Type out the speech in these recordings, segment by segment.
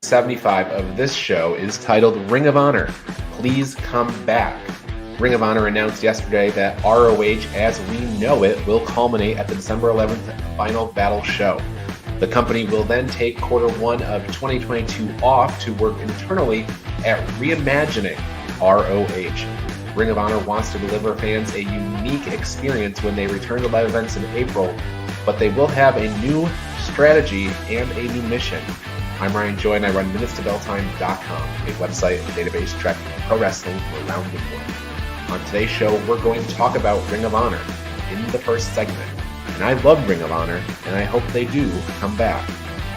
75 of this show is titled Ring of Honor, Please Come Back. Ring of Honor announced yesterday that ROH as we know it will culminate at the December 11th Final Battle show. The company will then take quarter one of 2022 off to work internally at reimagining ROH. Ring of Honor wants to deliver fans a unique experience when they return to live events in April, but they will have a new strategy and a new mission. I'm Ryan Joy, and I run MinutesToBellTime.com, a website and database tracking pro wrestling around the world. On today's show, we're going to talk about Ring of Honor in the first segment. And I love Ring of Honor, and I hope they do come back.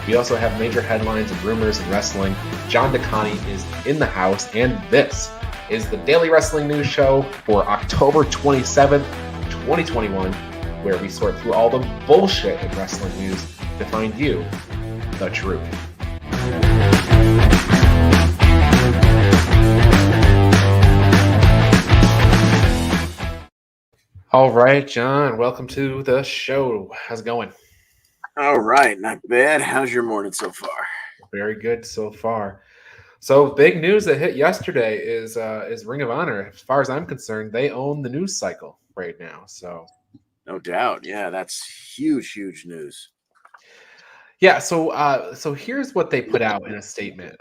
We also have major headlines and rumors in wrestling. John DeConnie is in the house, and this is the Daily Wrestling News Show for October 27th, 2021, where we sort through all the bullshit in wrestling news to find you the truth. All right, John, welcome to the show. How's it going? All right, not bad. How's your morning so far? Very good so far. So, big news that hit yesterday is Ring of Honor. As far as I'm concerned, they own the news cycle right now. So, no doubt, yeah, that's huge news. Yeah, so here's what they put out in a statement.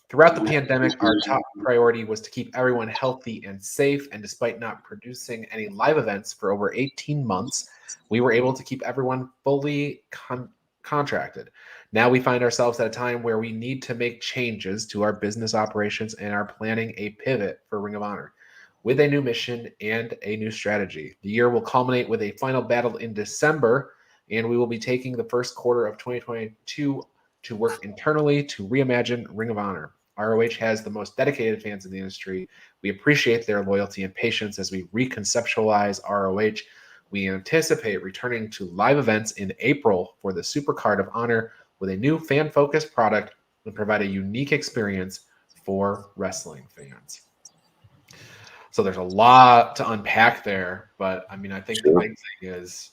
Throughout the pandemic, our top priority was to keep everyone healthy and safe. And despite not producing any live events for over 18 months, we were able to keep everyone fully contracted. Now we find ourselves at a time where we need to make changes to our business operations and are planning a pivot for Ring of Honor with a new mission and a new strategy. The year will culminate with a final battle in December, and we will be taking the first quarter of 2022 to work internally to reimagine Ring of Honor. ROH has the most dedicated fans in the industry. We appreciate their loyalty and patience as we reconceptualize ROH. We anticipate returning to live events in April for the Supercard of Honor with a new fan-focused product and provide a unique experience for wrestling fans. So there's a lot to unpack there, but I mean, I think the big thing is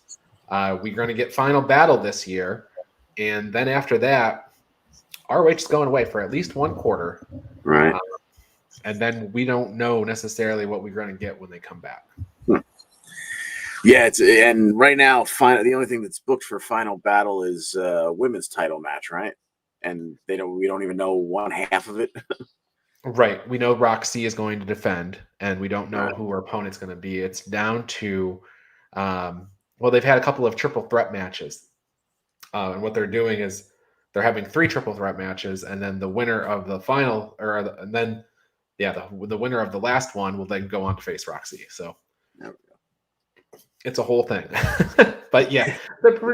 we're going to get Final Battle this year, and then after that, ROH is going away for at least one quarter. Right. And then we don't know necessarily what we're going to get when they come back. Yeah, and right now, the only thing that's booked for Final Battle is a women's title match, right? And we don't even know one half of it. Right. We know Roxy is going to defend, and we don't know who her opponent's going to be. It's down to well, they've had a couple of triple threat matches. And what they're doing is they're having 3 triple threat matches, and then the winner of the final, the winner of the last one will then go on to face Roxy. So it's a whole thing. But yeah,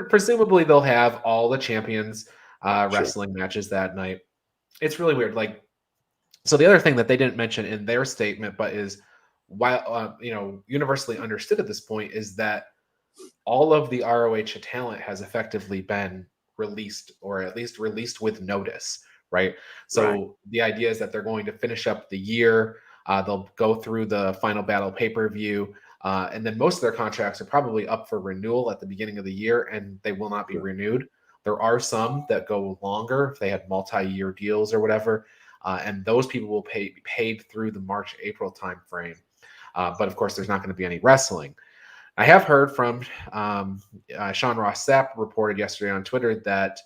presumably they'll have all the champions wrestling matches that night. It's really weird. So the other thing that they didn't mention in their statement, but is while universally understood at this point, is that all of the ROH talent has effectively been released, or at least released with notice, right? So the idea is that they're going to finish up the year. They'll go through the Final Battle pay-per-view, and then most of their contracts are probably up for renewal at the beginning of the year, and they will not be renewed. There are some that go longer if they had multi-year deals or whatever, and those people will be paid through the March-April timeframe. But of course, there's not going to be any wrestling. I have heard from Sean Ross Sapp reported yesterday on Twitter that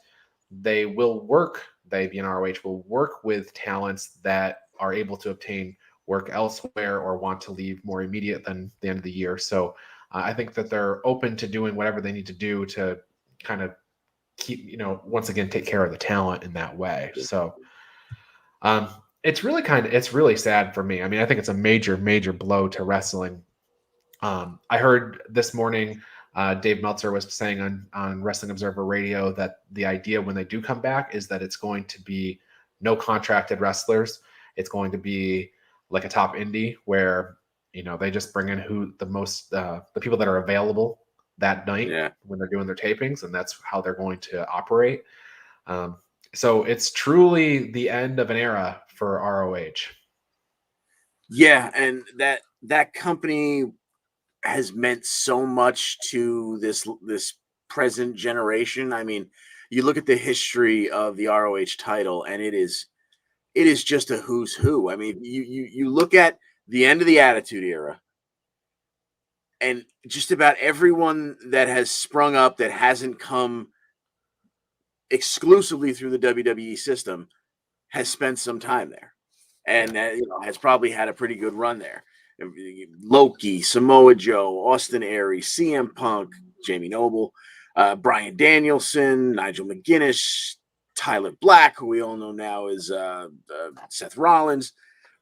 they being ROH, will work with talents that are able to obtain work elsewhere or want to leave more immediate than the end of the year. So I think that they're open to doing whatever they need to do to kind of keep, once again, take care of the talent in that way. So it's really sad for me. I mean, I think it's a major blow to wrestling. I heard this morning Dave Meltzer was saying on Wrestling Observer Radio that the idea when they do come back is that it's going to be no contracted wrestlers. It's going to be like a top indie where they just bring in the people that are available that night when they're doing their tapings, and that's how they're going to operate. So it's truly the end of an era for ROH. Yeah, and that company has meant so much to this present generation. I mean, you look at the history of the ROH title, and it is it is just a who's who. I mean, you look at the end of the Attitude Era, and just about everyone that has sprung up that hasn't come exclusively through the WWE system has spent some time there, and has probably had a pretty good run there. Loki, Samoa Joe, Austin Aries, CM Punk, Jamie Noble, Bryan Danielson, Nigel McGuinness, Tyler Black, who we all know now is Seth Rollins,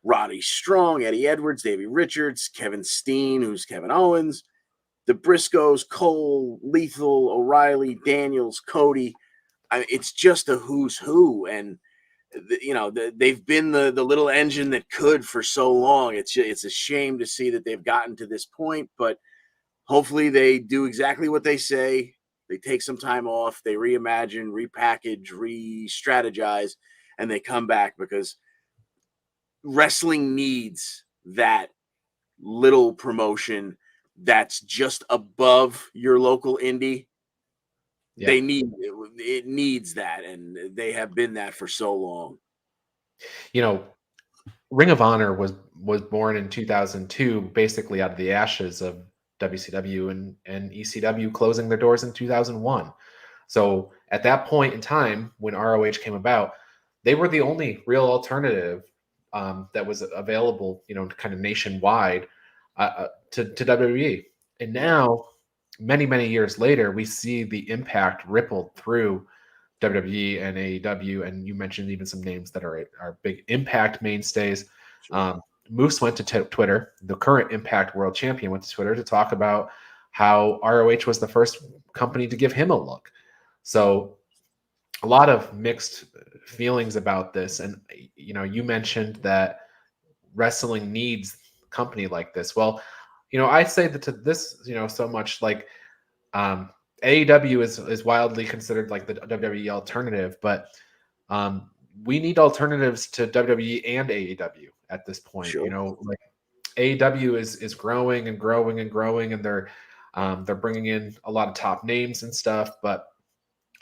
Roddy Strong, Eddie Edwards, Davey Richards, Kevin Steen, who's Kevin Owens, the Briscoes, Cole, Lethal, O'Reilly, Daniels, Cody. It's just a who's who, and they've been the little engine that could for so long. It's a shame to see that they've gotten to this point, but hopefully they do exactly what they say. They take some time off, they reimagine, repackage, re-strategize, and they come back, because wrestling needs that little promotion that's just above your local indie. Yeah. It needs that, and they have been that for so long. Ring of Honor was born in 2002, basically out of the ashes of WCW and ECW closing their doors in 2001. So at that point in time, when ROH came about, they were the only real alternative that was available, kind of nationwide to WWE. And now, many, many years later, we see the impact rippled through WWE and AEW, and you mentioned even some names that are big Impact mainstays. Moose went to Twitter. The current Impact World Champion went to Twitter to talk about how ROH was the first company to give him a look. So a lot of mixed feelings about this. And, you mentioned that wrestling needs a company like this. Well, I say that to this, so much like AEW is wildly considered like the WWE alternative, but we need alternatives to WWE and AEW at this point. Sure. Like AEW is growing and growing and growing, and they're bringing in a lot of top names and stuff, but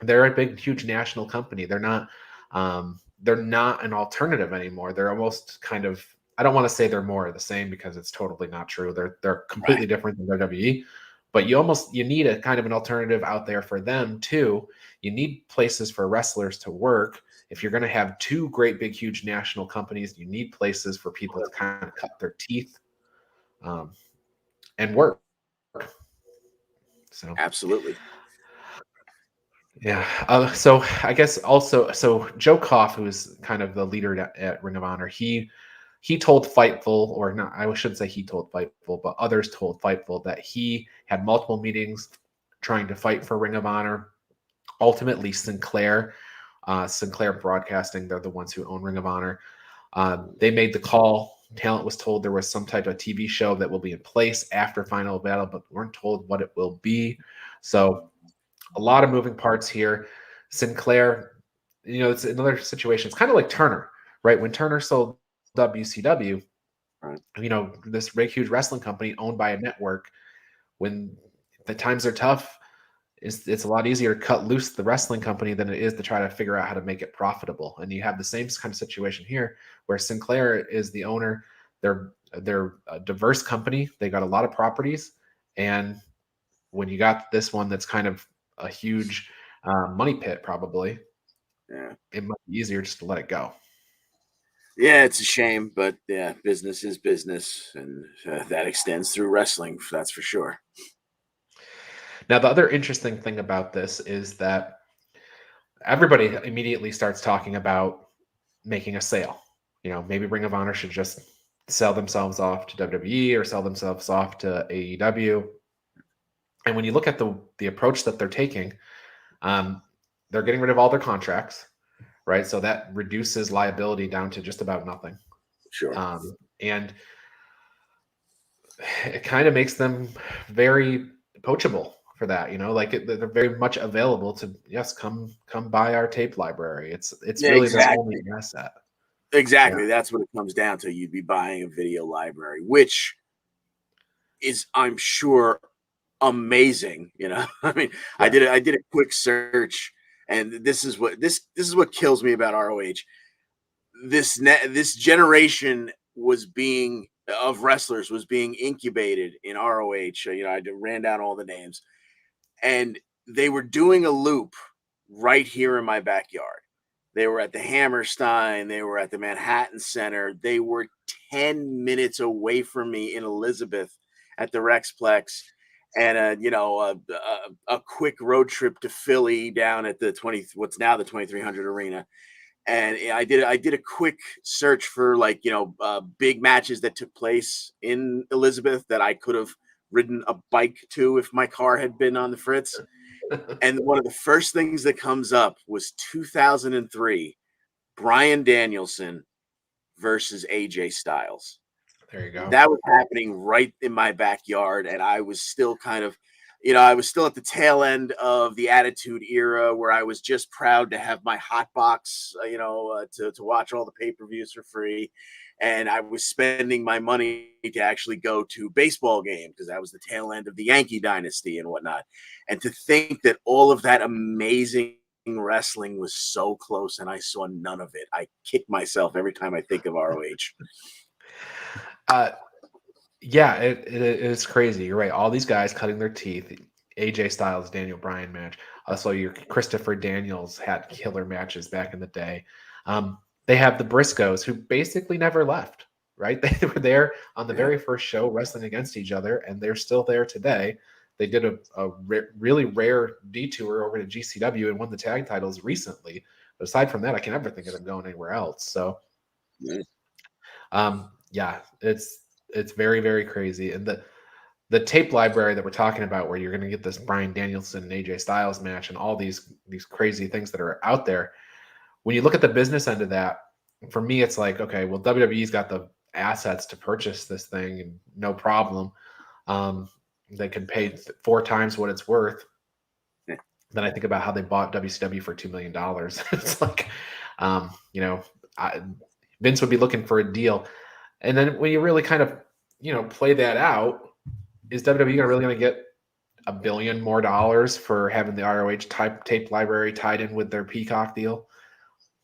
they're a big, huge national company. They're not an alternative anymore. They're almost kind of, I don't want to say they're more of the same, because it's totally not true. They're completely different than WWE. But you need a kind of an alternative out there for them too. You need places for wrestlers to work. If you're going to have two great, big, huge national companies, you need places for people to kind of cut their teeth and work. So absolutely. Yeah. So I guess also, so Joe Koff, who is kind of the leader at Ring of Honor, he told Fightful, or not, I shouldn't say he told Fightful, but others told Fightful that he had multiple meetings trying to fight for Ring of Honor. Ultimately, Sinclair Broadcasting, they're the ones who own Ring of Honor. They made the call. Talent was told there was some type of TV show that will be in place after Final Battle, but weren't told what it will be. So a lot of moving parts here. Sinclair, it's another situation. It's kind of like Turner, right? When Turner sold WCW, right, this big, huge wrestling company owned by a network, when the times are tough, it's a lot easier to cut loose the wrestling company than it is to try to figure out how to make it profitable. And you have the same kind of situation here, where Sinclair is the owner. They're a diverse company. They got a lot of properties, and when you got this one that's kind of a huge money pit, probably, it might be easier just to let it go. Yeah, it's a shame, but yeah, business is business, and that extends through wrestling. That's for sure. Now, the other interesting thing about this is that everybody immediately starts talking about making a sale. Maybe Ring of Honor should just sell themselves off to WWE or sell themselves off to AEW. And when you look at the approach that they're taking, they're getting rid of all their contracts, right? So that reduces liability down to just about nothing. Sure. And it kind of makes them very poachable for that, they're very much available to, yes, come buy our tape library. It's really their only asset. Exactly. Yeah. That's what it comes down to. You'd be buying a video library, which is, I'm sure, amazing. I mean, yeah. I did a quick search, and this is what kills me about ROH. this generation of wrestlers was being incubated in ROH. I ran down all the names, and they were doing a loop right here in my backyard. They were at the Hammerstein. They were at the Manhattan Center. They were 10 minutes away from me in Elizabeth at the Rexplex, and a quick road trip to Philly down at the what's now the 2300 Arena. And I did a quick search for big matches that took place in Elizabeth that I could have ridden a bike to if my car had been on the fritz. And one of the first things that comes up was 2003, Bryan Danielson versus AJ Styles. There you go. That was happening right in my backyard, and I was still I was still at the tail end of the Attitude Era, where I was just proud to have my hot box, to watch all the pay-per-views for free. And I was spending my money to actually go to baseball games because that was the tail end of the Yankee dynasty and whatnot. And to think that all of that amazing wrestling was so close and I saw none of it, I kick myself every time I think of ROH. Yeah, it is crazy. You're right. All these guys cutting their teeth. AJ Styles, Daniel Bryan match. Also, your Christopher Daniels had killer matches back in the day. They have the Briscoes, who basically never left, right? They were there on the very first show wrestling against each other, and they're still there today. They did a really rare detour over to GCW and won the tag titles recently. But aside from that, I can never think of them going anywhere else. So, yeah, it's very, very crazy. And the tape library that we're talking about, where you're going to get this Bryan Danielson and AJ Styles match and all these crazy things that are out there, when you look at the business end of that, for me, it's like, okay, well, WWE's got the assets to purchase this thing and no problem. They can pay 4 times what it's worth. Then I think about how they bought WCW for $2 million. It's like, Vince would be looking for a deal. And then when you really kind of, play that out, is WWE really going to get $1 billion more for having the ROH tape library tied in with their Peacock deal?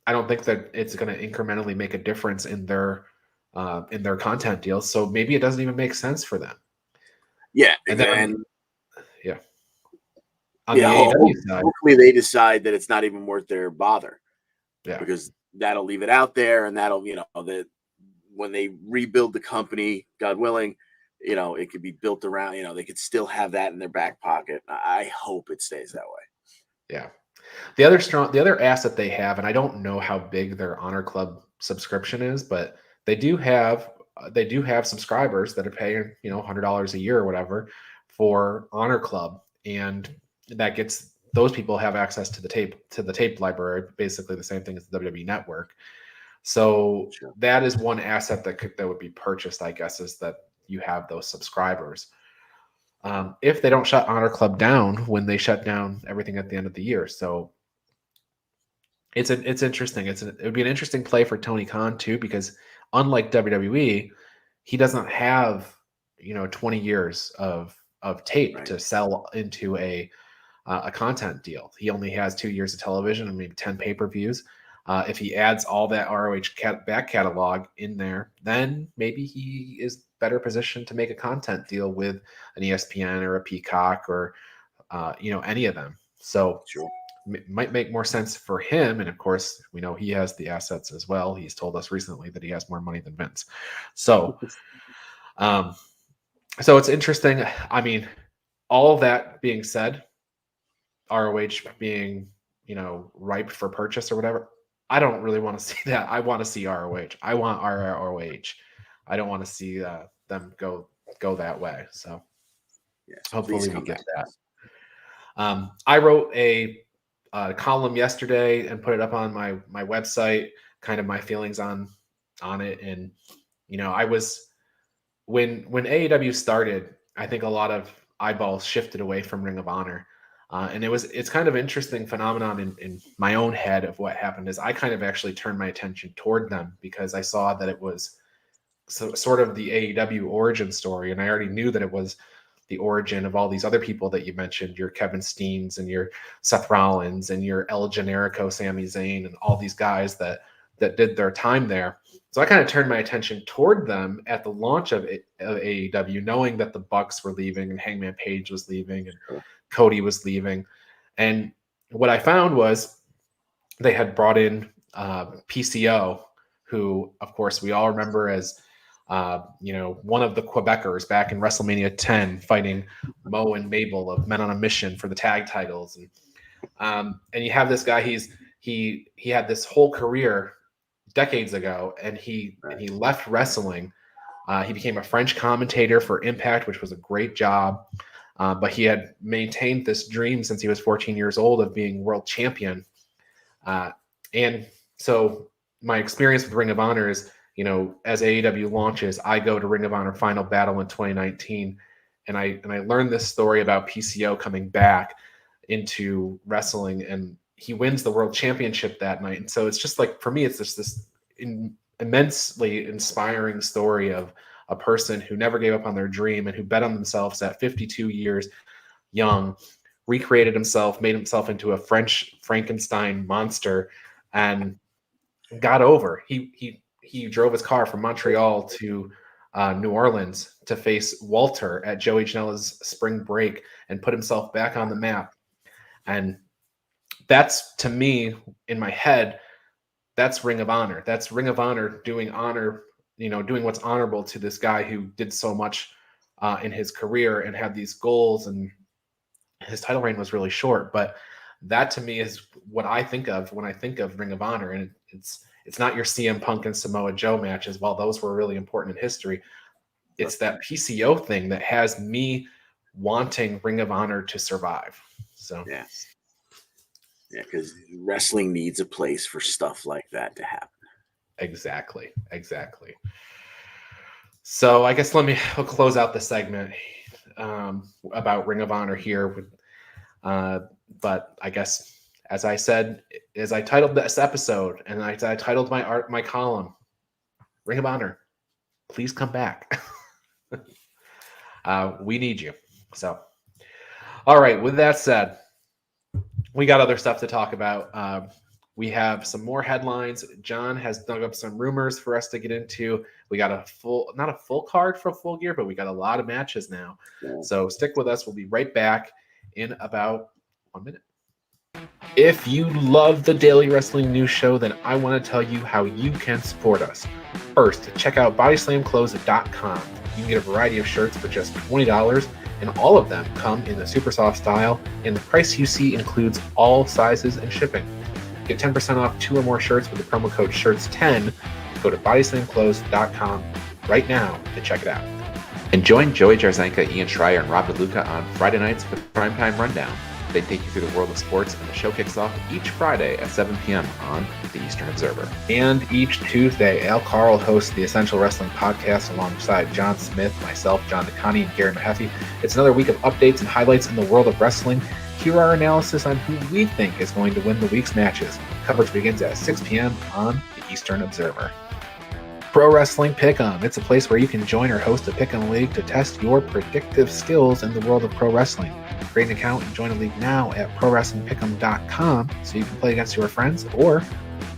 I don't think that it's going to incrementally make a difference in their content deals. So maybe it doesn't even make sense for them. Yeah, and then on the AEW side, hopefully they decide that it's not even worth their bother. Yeah, because that'll leave it out there, and that'll that when they rebuild the company, God willing, it could be built around. They could still have that in their back pocket. I hope it stays that way. Yeah. The other asset they have, and I don't know how big their Honor Club subscription is, but they do have subscribers that are paying $100 a year or whatever for Honor Club, and that gets those people have access to the tape library, basically the same thing as the WWE Network. So that is one asset that would be purchased, I guess, is that you have those subscribers. If they don't shut Honor Club down when they shut down everything at the end of the year. So it's interesting. It would be an interesting play for Tony Khan too, because unlike WWE, he doesn't have 20 years of tape to sell into a content deal. He only has 2 years of television and maybe 10 pay-per-views. If he adds all that ROH back catalog in there, then maybe he is better positioned to make a content deal with an ESPN or a Peacock or any of them. So it might make more sense for him. And of course, we know he has the assets as well. He's told us recently that he has more money than Vince. So, so it's interesting. I mean, all that being said, ROH being, ripe for purchase or whatever, I don't really want to see that. I want to see ROH. I want ROH. I don't want to see them go that way. So hopefully we get that. I wrote a column yesterday and put it up on my website, kind of my feelings on it. And, I was, when AEW started, I think a lot of eyeballs shifted away from Ring of Honor. And it's kind of interesting phenomenon in my own head of what happened is I kind of actually turned my attention toward them because I saw that it was sort of the AEW origin story. And I already knew that it was the origin of all these other people that you mentioned, your Kevin Steens and your Seth Rollins and your El Generico, Sami Zayn, and all these guys that that did their time there. So I kind of turned my attention toward them at the launch of AEW, knowing that the Bucks were leaving and Hangman Page was leaving and Cody was leaving. And what I found was they had brought in PCO, who, of course, we all remember as one of the Quebecers back in WrestleMania 10, fighting Mo and Mabel of Men on a Mission for the tag titles. And you have this guy. He had this whole career decades ago, and he left wrestling. He became a French commentator for Impact, which was a great job. But he had maintained this dream since he was 14 years old of being world champion. And so my experience with Ring of Honor is, as AEW launches, I go to Ring of Honor Final Battle in 2019, and I learned this story about PCO coming back into wrestling, and he wins the world championship that night. And so it's just like, for me, it's just this immensely inspiring story of a person who never gave up on their dream and who bet on themselves at 52 years young, recreated himself, made himself into a French Frankenstein monster, and got over. He drove his car from Montreal to New Orleans to face Walter at Joey Janela's spring break and put himself back on the map. And that's, to me, in my head, that's Ring of Honor. That's Ring of Honor doing honor, doing what's honorable to this guy who did so much in his career and had these goals, and his title reign was really short. But that, to me, is what I think of when I think of Ring of Honor. And it's not your CM Punk and Samoa Joe matches, while those were really important in history. It's that PCO thing that has me wanting Ring of Honor to survive. So yeah, because wrestling needs a place for stuff like that to happen. Exactly. So I guess we'll close out the segment about Ring of Honor here. But I guess, as I said, as I titled this episode, and I titled my column, Ring of Honor, please come back. We need you. So, all right. With that said, we got other stuff to talk about. We have some more headlines. John has dug up some rumors for us to get into. We got not a full card for Full Gear, but we got a lot of matches now. So stick with us. We'll be right back in about 1 minute. If you love the Daily Wrestling News Show, then I want to tell you how you can support us. First, check out bodyslamclothes.com. You can get a variety of shirts for just $20, and all of them come in the super soft style, and the price you see includes all sizes and shipping. Get 10% off 2 or more shirts with the promo code SHIRTS10. Go to bodyslamclothes.com right now to check it out. And join Joey Jarzenka, Ian Schreier, and Rob DeLuca on Friday nights for the Primetime Rundown. They take you through the world of sports, and the show kicks off each Friday at 7 p.m. on the Eastern Observer. And each Tuesday, Al Carl hosts the Essential Wrestling Podcast alongside John Smith, myself, John DeConnie, and Gary Mahaffey. It's another week of updates and highlights in the world of wrestling. Here are our analysis on who we think is going to win the week's matches. Coverage begins at 6 p.m. on the Eastern Observer. Pro Wrestling Pick'em. It's a place where you can join or host a Pick'em League to test your predictive skills in the world of pro wrestling. Create an account and join a league now at ProWrestlingPick'em.com so you can play against your friends or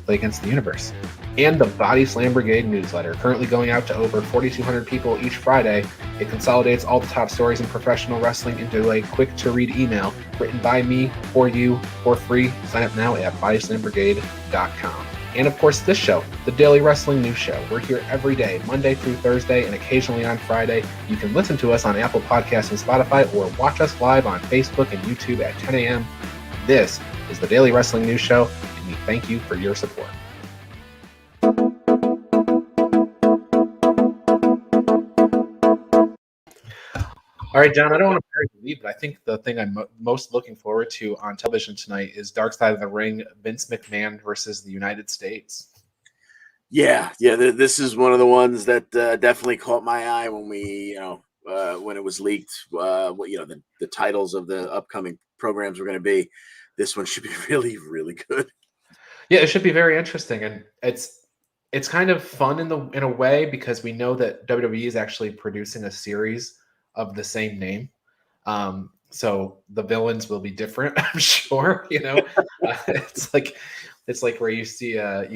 play against the universe. And the Body Slam Brigade newsletter, currently going out to over 4,200 people each Friday. It consolidates all the top stories in professional wrestling into a quick-to-read email written by me for you for free. Sign up now at BodyslamBrigade.com. And of course, this show, the Daily Wrestling News Show. We're here every day, Monday through Thursday, and occasionally on Friday. You can listen to us on Apple Podcasts and Spotify, or watch us live on Facebook and YouTube at 10 a.m. This is the Daily Wrestling News Show, and we thank you for your support. All right, John, I don't want to bury the lead, but I think the thing I'm most looking forward to on television tonight is Dark Side of the Ring, Vince McMahon versus the United States. Yeah. This is one of the ones that definitely caught my eye when when it was leaked. The titles of the upcoming programs were going to be. This one should be really, really good. Yeah, it should be very interesting, and it's kind of fun in a way, because we know that WWE is actually producing a series of the same name. So the villains will be different, I'm sure. It's like It's like where you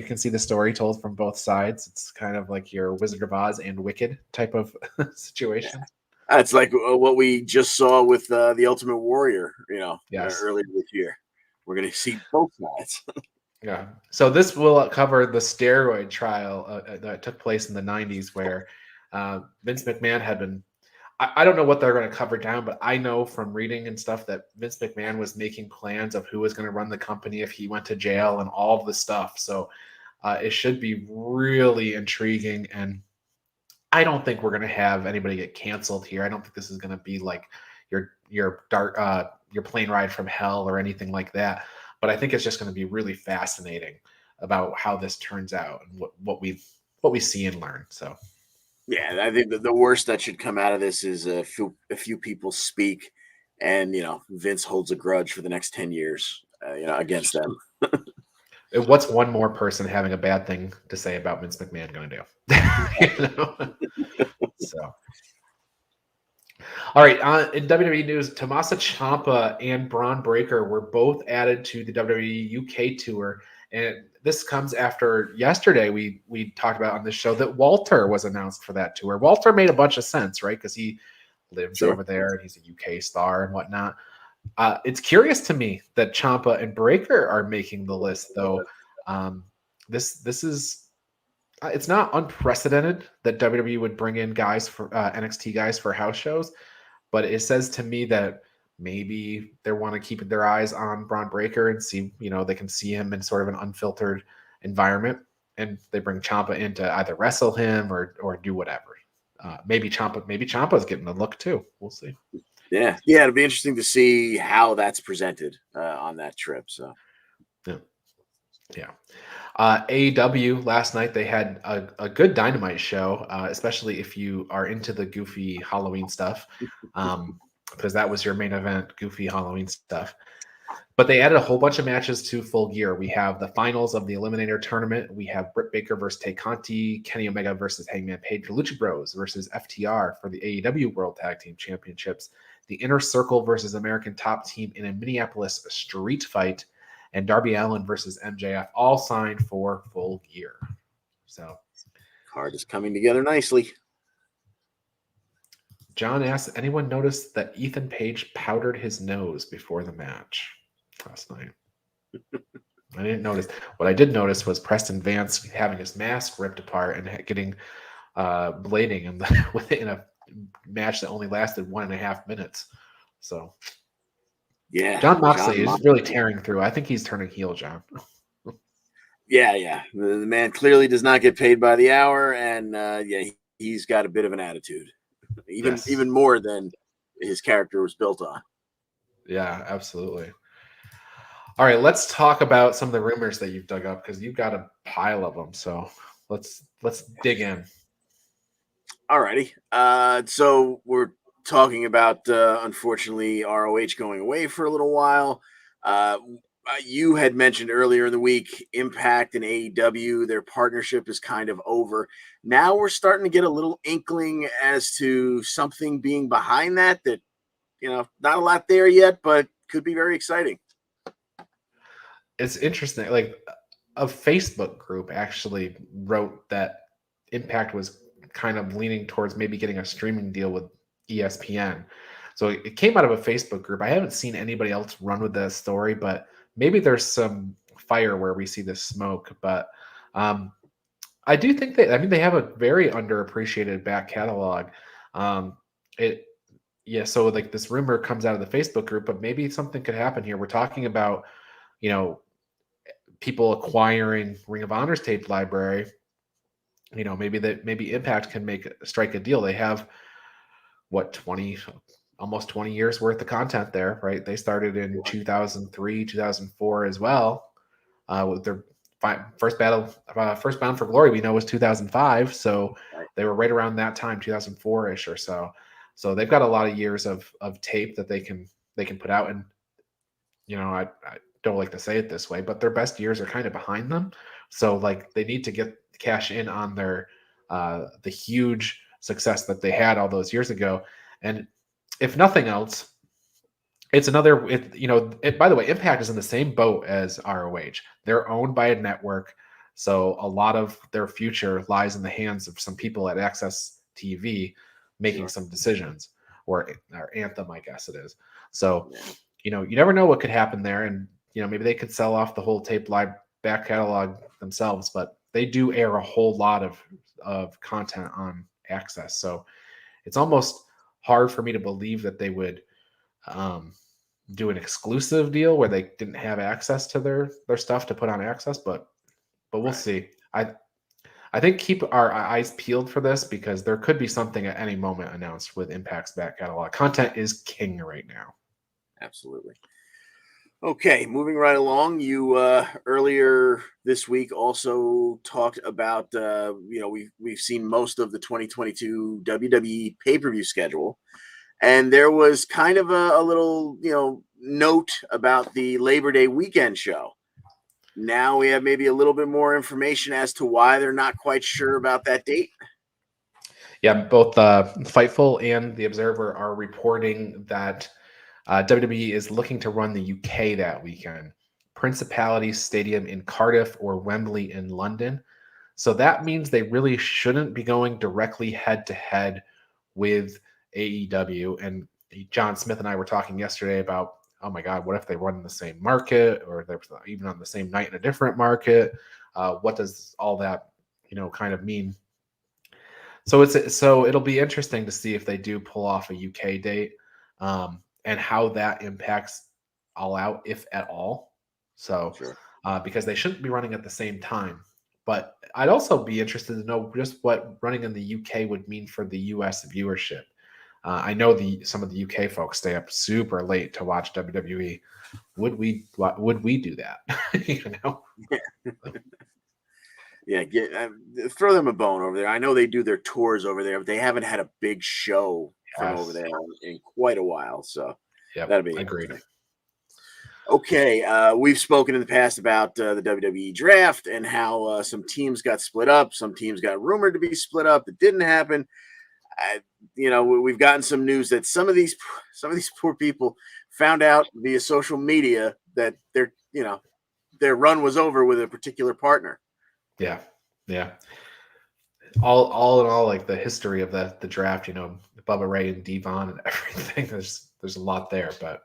can see the story told from both sides. It's kind of like your Wizard of Oz and Wicked type of situation. That's like what we just saw with the Ultimate Warrior, Yes. earlier this year. We're going to see both sides. Yeah. So this will cover the steroid trial that took place in the 90s where Vince McMahon had been. I don't know what they're going to cover down, but I know from reading and stuff that Vince McMahon was making plans of who was going to run the company if he went to jail and all of the stuff. So it should be really intriguing. And I don't think we're going to have anybody get canceled here. I don't think this is going to be like your plane ride from hell or anything like that. But I think it's just going to be really fascinating about how this turns out and what we see and learn. So Yeah, I think the worst that should come out of this is a few people speak, and Vince holds a grudge for the next 10 years, against them. what's one more person having a bad thing to say about Vince McMahon going to do? So. All right, in WWE news, Tommaso Ciampa and Braun Breaker were both added to the WWE UK tour, and this comes after yesterday we talked about on this show that Walter was announced for that tour. Walter made a bunch of sense, right? Because he lives over there and he's a UK star and whatnot. It's curious to me that Ciampa and Breaker are making the list, though. This is. It's not unprecedented that WWE would bring in guys for NXT guys for house shows, but it says to me that maybe they want to keep their eyes on Braun Breaker and see, they can see him in sort of an unfiltered environment, and they bring Ciampa in to either wrestle him or do whatever. Maybe Ciampa's getting a look too. We'll see. Yeah, it'll be interesting to see how that's presented on that trip. So, yeah. AEW last night they had a good Dynamite show, especially if you are into the goofy Halloween stuff, because that was your main event, goofy Halloween stuff. But they added a whole bunch of matches to Full Gear. We have the finals of the Eliminator Tournament. We have Britt Baker versus Tay Conti, Kenny Omega versus Hangman Page, Lucha Bros versus FTR for the AEW World Tag Team Championships, the Inner Circle versus American Top Team in a Minneapolis street fight, and Darby Allin versus MJF, all signed for Full Gear. So, card is coming together nicely. John asks, anyone notice that Ethan Page powdered his nose before the match last night? I didn't notice. What I did notice was Preston Vance having his mask ripped apart and getting blading in a match that only lasted 1.5 minutes. So, yeah, John Moxley is really tearing through. I think he's turning heel, John. Yeah. The man clearly does not get paid by the hour, and he's got a bit of an attitude, even more than his character was built on. Yeah, absolutely. All right, let's talk about some of the rumors that you've dug up because you've got a pile of them. So let's dig in. All righty. So we're talking about unfortunately ROH going away for a little while. You had mentioned earlier in the week Impact and AEW, their partnership is kind of over. Now we're starting to get a little inkling as to something being behind that not a lot there yet, but could be very exciting. It's interesting. Like a Facebook group actually wrote that Impact was kind of leaning towards maybe getting a streaming deal with ESPN. So it came out of a Facebook group. I haven't seen anybody else run with that story, but maybe there's some fire where we see this smoke. But I do think they have a very underappreciated back catalog. So like this rumor comes out of the Facebook group, but maybe something could happen here. We're talking about, people acquiring Ring of Honor's tape library. Maybe Impact can strike a deal. They have almost 20 years worth of content there, right? They started in 2003, 2004 as well. With their first Bound for Glory, we know was 2005. So they were right around that time, 2004-ish or so. So they've got a lot of years of tape that they can put out. And, I don't like to say it this way, but their best years are kind of behind them. So like they need to get cash in on their the huge success that they had all those years ago. And if nothing else, it's another. By the way, Impact is in the same boat as ROH. They're owned by a network, so a lot of their future lies in the hands of some people at Access TV making Sure. some decisions, or Anthem, I guess it is. So, Yeah. you never know what could happen there, and maybe they could sell off the whole tape live back catalog themselves, but they do air a whole lot of content on Access, so it's almost hard for me to believe that they would um, do an exclusive deal where they didn't have access to their stuff to put on Access, but we'll Right. see. I think keep our eyes peeled for this because there could be something at any moment announced with Impact's back catalog. Content is king right now. Absolutely. Okay, moving right along. You earlier this week also talked about we've seen most of the 2022 WWE pay-per-view schedule, and there was kind of a little note about the Labor Day weekend show. Now we have maybe a little bit more information as to why they're not quite sure about that date. Yeah, both Fightful and The Observer are reporting that WWE is looking to run the UK that weekend. Principality Stadium in Cardiff or Wembley in London. So that means they really shouldn't be going directly head to head with AEW. And John Smith and I were talking yesterday about, oh my God, what if they run in the same market or they're even on the same night in a different market? What does all that, kind of mean? So it'll be interesting to see if they do pull off a UK date, and how that impacts All Out, if at all. So Sure. because they shouldn't be running at the same time. But I'd also be interested to know just what running in the UK would mean for the US viewership. I know some of the UK folks stay up super late to watch WWE. Would we do that? you know? Yeah, throw them a bone over there. I know they do their tours over there, but they haven't had a big show from over Yes. there in quite a while. So Yep. that'll be Agreed. interesting. Okay, we've spoken in the past about the WWE draft and how some teams got split up. Some teams got rumored to be split up. That didn't happen. We've gotten some news that some of these poor people found out via social media that their run was over with a particular partner. Yeah. Yeah. All in all, like the history of the draft, Bubba Ray and Devon and everything. There's a lot there, but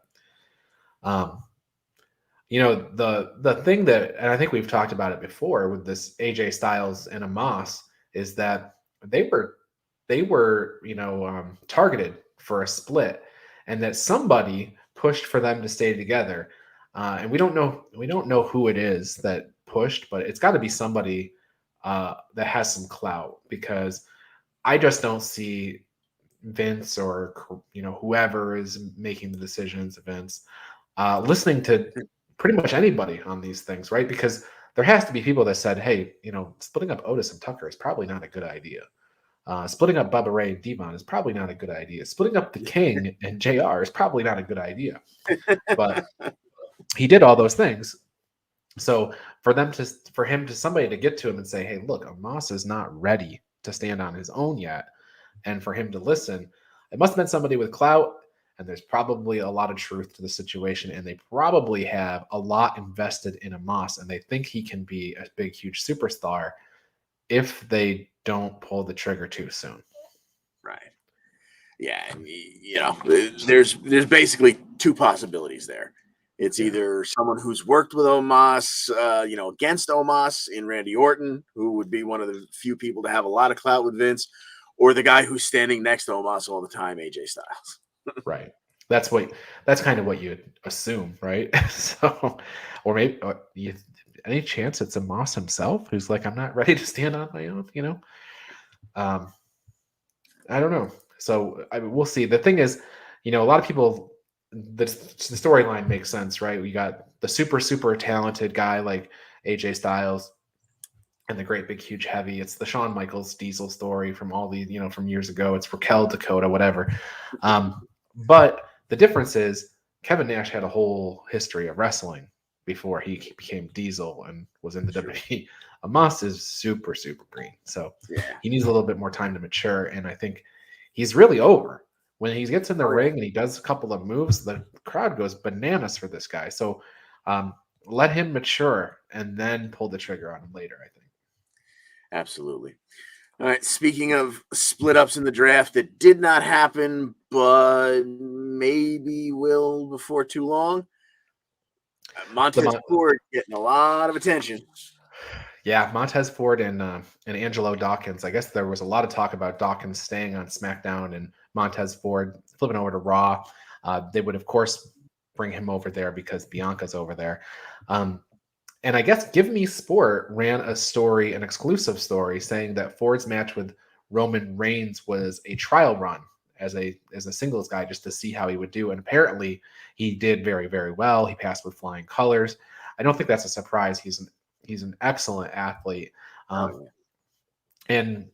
the thing that, and I think we've talked about it before with this AJ Styles and Amos, is that they were targeted for a split, and that somebody pushed for them to stay together. And we don't know who it is that pushed, but it's got to be somebody that has some clout, because I just don't see Vince or whoever is making the decisions, Vince, listening to pretty much anybody on these things, right? Because there has to be people that said, hey, splitting up Otis and Tucker is probably not a good idea. Splitting up Bubba Ray and Devon is probably not a good idea. Splitting up the King and JR is probably not a good idea. But he did all those things. So for somebody to get to him and say, hey, look, Amos is not ready to stand on his own yet, and for him to listen, it must have been somebody with clout, and there's probably a lot of truth to the situation, and they probably have a lot invested in Amos, and they think he can be a big, huge superstar if they don't pull the trigger too soon. Right. Yeah, and there's basically two possibilities there. It's either someone who's worked with Omos, against Omos in Randy Orton, who would be one of the few people to have a lot of clout with Vince, or the guy who's standing next to Omos all the time, AJ Styles. Right. That's kind of what you assume, right? So, or maybe any chance it's Amos himself who's like, I'm not ready to stand on my own, I don't know. So we'll see. The thing is, a lot of people, the storyline makes sense, right? We got the super, super talented guy like AJ Styles and the great big huge heavy. It's the Shawn Michaels Diesel story from all the, from years ago. It's Raquel, Dakota, whatever. But the difference is Kevin Nash had a whole history of wrestling before he became Diesel and was in the WWE. Amos is super, super green. So he needs a little bit more time to mature. And I think he's really over. when he gets in the ring and he does a couple of moves, the crowd goes bananas for this guy. So let him mature and then pull the trigger on him later, I think. Absolutely. All right. Speaking of split ups in the draft that did not happen, but maybe will before too long, Montez Ford getting a lot of attention. Yeah, Montez Ford and Angelo Dawkins. I guess there was a lot of talk about Dawkins staying on SmackDown and Montez Ford flipping over to Raw. They would, of course, bring him over there because Bianca's over there. And I guess Give Me Sport ran a story, an exclusive story, saying that Ford's match with Roman Reigns was a trial run as a singles guy just to see how he would do. And apparently he did very, very well. He passed with flying colors. I don't think that's a surprise. He's an excellent athlete. And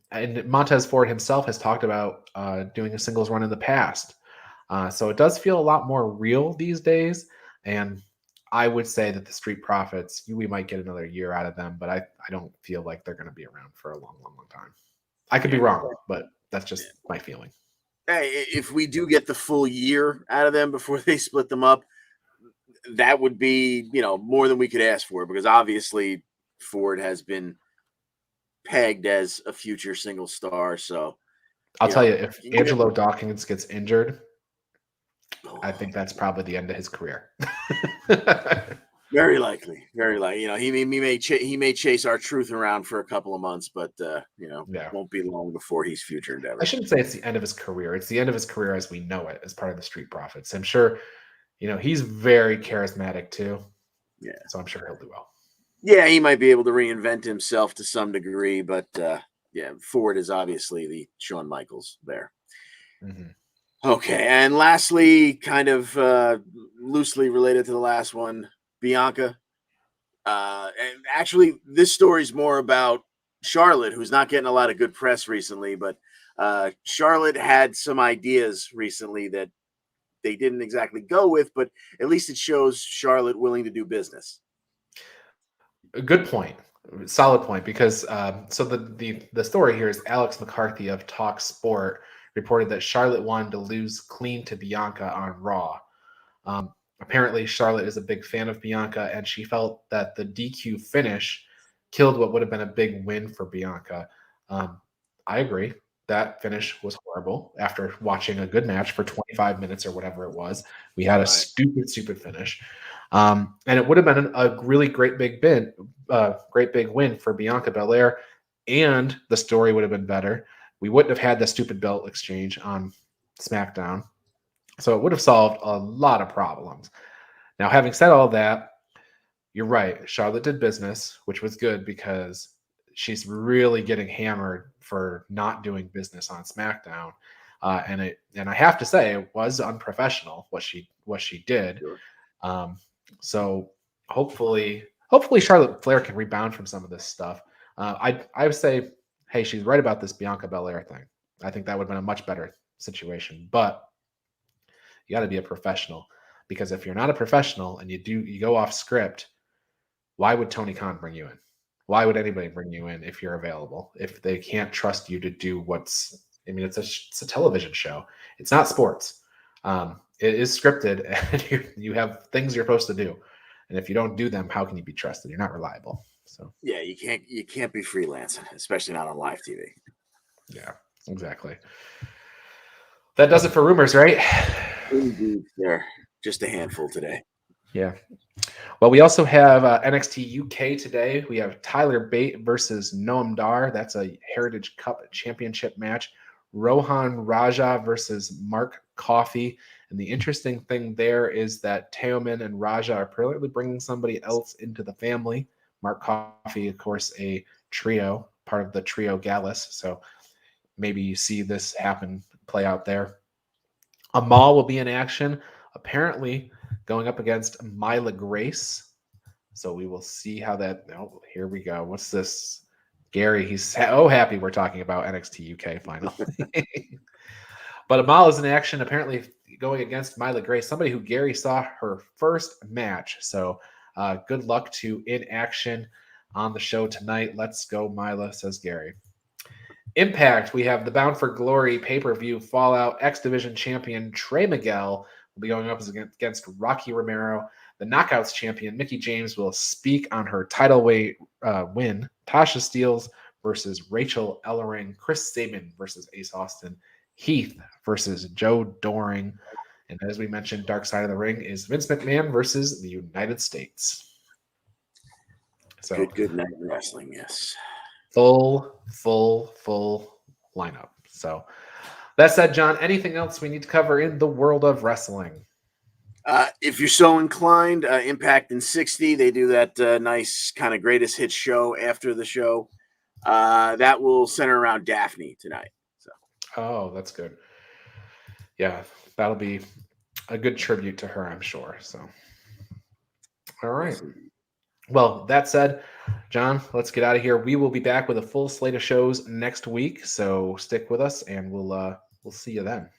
Montez Ford himself has talked about doing a singles run in the past. So it does feel a lot more real these days. And I would say that the Street Profits, we might get another year out of them, but I don't feel like they're going to be around for a long, long, long time. I could be wrong, but that's just my feeling. Hey, if we do get the full year out of them before they split them up, that would be, more than we could ask for, because obviously Ford has been pegged as a future single star. So I'll tell you, if Angelo Dawkins gets injured, I think that's probably the end of his career. Very likely. He may chase R-Truth around for a couple of months, but won't be long before he's future endeavor. I shouldn't say it's the end of his career. It's the end of his career as we know it, as part of the Street Profits. I'm sure, he's very charismatic too. Yeah. So I'm sure he'll do well. Yeah, he might be able to reinvent himself to some degree, but Ford is obviously the Shawn Michaels there. Mm-hmm. Okay, and lastly, kind of loosely related to the last one, Bianca. And actually, this story is more about Charlotte, who's not getting a lot of good press recently, but Charlotte had some ideas recently that they didn't exactly go with, but at least it shows Charlotte willing to do business. A good point. Solid point, because so the story here is Alex McCarthy of Talk Sport reported that Charlotte wanted to lose clean to Bianca on Raw. Apparently, Charlotte is a big fan of Bianca, and she felt that the DQ finish killed what would have been a big win for Bianca. I agree. That finish was horrible. After watching a good match for 25 minutes or whatever it was, we had a stupid finish. And it would have been a really great big win for Bianca Belair, and the story would have been better. We wouldn't have had the stupid belt exchange on SmackDown. So it would have solved a lot of problems. Now, having said all that, you're right. Charlotte did business, which was good because she's really getting hammered for not doing business on SmackDown. And I have to say, it was unprofessional what she did. Sure. So hopefully Charlotte Flair can rebound from some of this stuff. I would say, hey, she's right about this Bianca Belair thing. I think that would have been a much better situation, but you got to be a professional, because if you're not a professional and you go off script, why would Tony Khan bring you in? Why would anybody bring you in if you're available? If they can't trust you to do it's a television show. It's not sports. It is scripted, and you have things you're supposed to do. And if you don't do them, how can you be trusted? You're not reliable. So yeah, you can't be freelance, especially not on live TV. Yeah, exactly. That does it for rumors, right? Indeed, they're just a handful today. Yeah. Well, we also have NXT UK today. We have Tyler Bate versus Noam Dar. That's a Heritage Cup championship match. Rohan Raja versus Mark Coffey. And the interesting thing there is that Teoman and Raja are apparently bringing somebody else into the family. Mark Coffey, of course, a trio, part of the trio Gallus. So maybe you see this play out there. Amal will be in action, apparently going up against Myla Grace. So we will see how that. Oh, here we go. What's this? Gary, he's happy we're talking about NXT UK finally. But Amal is in action, apparently going against Myla Grace, somebody who Gary saw her first match. So good luck to In Action on the show tonight. Let's go, Myla, says Gary. Impact, we have the Bound for Glory pay-per-view Fallout X Division champion Trey Miguel will be going up against Rocky Romero. The Knockouts champion Mickie James will speak on her title weight win. Tasha Steelz versus Rachel Ellering. Chris Sabin versus Ace Austin. Heath versus Joe Doring. And as we mentioned, Dark Side of the Ring is Vince McMahon versus the United States. So Good night in wrestling, yes. Full lineup. So that said, John, anything else we need to cover in the world of wrestling? If you're so inclined, Impact in 60, they do that nice kind of greatest hits show after the show. That will center around Daphne tonight. So. Oh, that's good. Yeah, that'll be a good tribute to her, I'm sure. So, all right. Well, that said, John, let's get out of here. We will be back with a full slate of shows next week. So stick with us, and we'll see you then.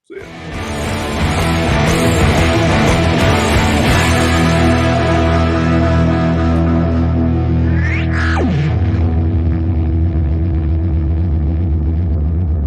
See ya.